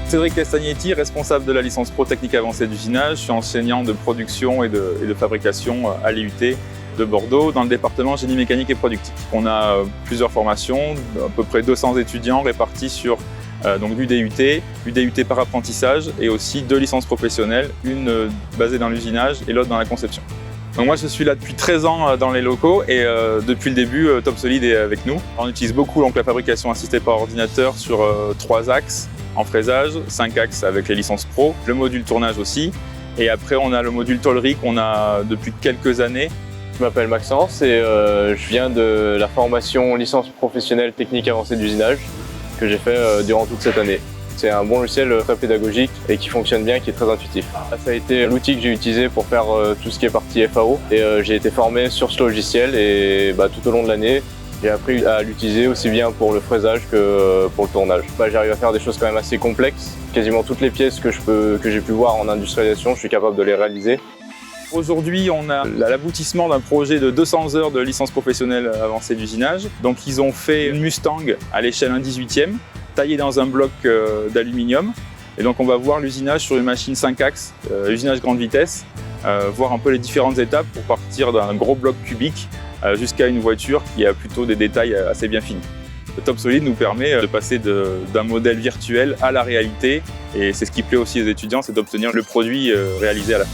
Cédric Castagnetti, responsable de la licence pro technique avancée d'usinage. Je suis enseignant de production et de fabrication à l'IUT de Bordeaux dans le département génie mécanique et productique. On a plusieurs formations, à peu près 200 étudiants répartis sur donc l'UDUT par apprentissage et aussi 2 licences professionnelles, une basée dans l'usinage et l'autre dans la conception. Donc moi je suis là depuis 13 ans dans les locaux et depuis le début Topsolid est avec nous. On utilise beaucoup donc, la fabrication assistée par ordinateur sur 3 axes en fraisage, 5 axes avec les licences pro, le module tournage aussi et après on a le module tôlerie qu'on a depuis quelques années. Je m'appelle Maxence et je viens de la formation licence professionnelle technique avancée d'usinage que j'ai fait durant toute cette année. C'est un bon logiciel très pédagogique et qui fonctionne bien, qui est très intuitif. Ça a été l'outil que j'ai utilisé pour faire tout ce qui est partie FAO et j'ai été formé sur ce logiciel et tout au long de l'année, j'ai appris à l'utiliser aussi bien pour le fraisage que pour le tournage. J'arrive à faire des choses quand même assez complexes. Quasiment toutes les pièces que j'ai pu voir en industrialisation, je suis capable de les réaliser. Aujourd'hui, on a l'aboutissement d'un projet de 200 heures de licence professionnelle avancée d'usinage. Donc ils ont fait une Mustang à l'échelle 1/18e, taillée dans un bloc d'aluminium. Et donc on va voir l'usinage sur une machine 5 axes, usinage grande vitesse, voir un peu les différentes étapes pour partir d'un gros bloc cubique jusqu'à une voiture qui a plutôt des détails assez bien finis. Le Topsolid nous permet de passer d'un modèle virtuel à la réalité et c'est ce qui plaît aussi aux étudiants, c'est d'obtenir le produit réalisé à la fin.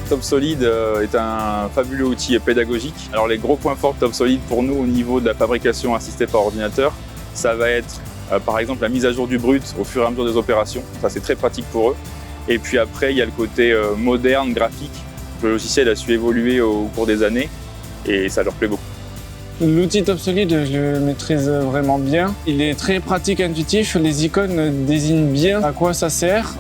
Topsolid est un fabuleux outil pédagogique. Alors les gros points forts de Topsolid pour nous au niveau de la fabrication assistée par ordinateur, ça va être par exemple la mise à jour du brut au fur et à mesure des opérations. Ça c'est très pratique pour eux. Et puis après il y a le côté moderne, graphique. Le logiciel a su évoluer au cours des années et ça leur plaît beaucoup. L'outil Topsolid, je le maîtrise vraiment bien. Il est très pratique, intuitif. Les icônes désignent bien à quoi ça sert.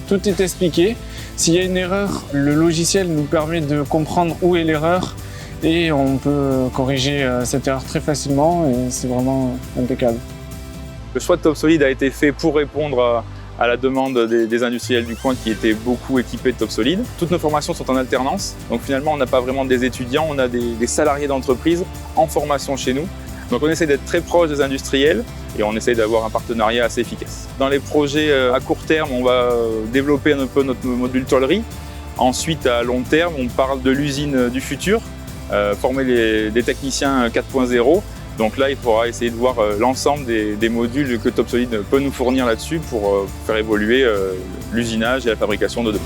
Tout est expliqué. S'il y a une erreur, le logiciel nous permet de comprendre où est l'erreur et on peut corriger cette erreur très facilement et c'est vraiment impeccable. Le choix de Topsolid a été fait pour répondre à la demande des industriels du coin qui étaient beaucoup équipés de Topsolid. Toutes nos formations sont en alternance, donc finalement on n'a pas vraiment des étudiants, on a des salariés d'entreprise en formation chez nous. Donc on essaie d'être très proche des industriels et on essaie d'avoir un partenariat assez efficace. Dans les projets à court terme, on va développer un peu notre module tôlerie. Ensuite, à long terme, on parle de l'usine du futur, former des techniciens 4.0. Donc là, il faudra essayer de voir l'ensemble des modules que Topsolid peut nous fournir là-dessus pour faire évoluer l'usinage et la fabrication de demain.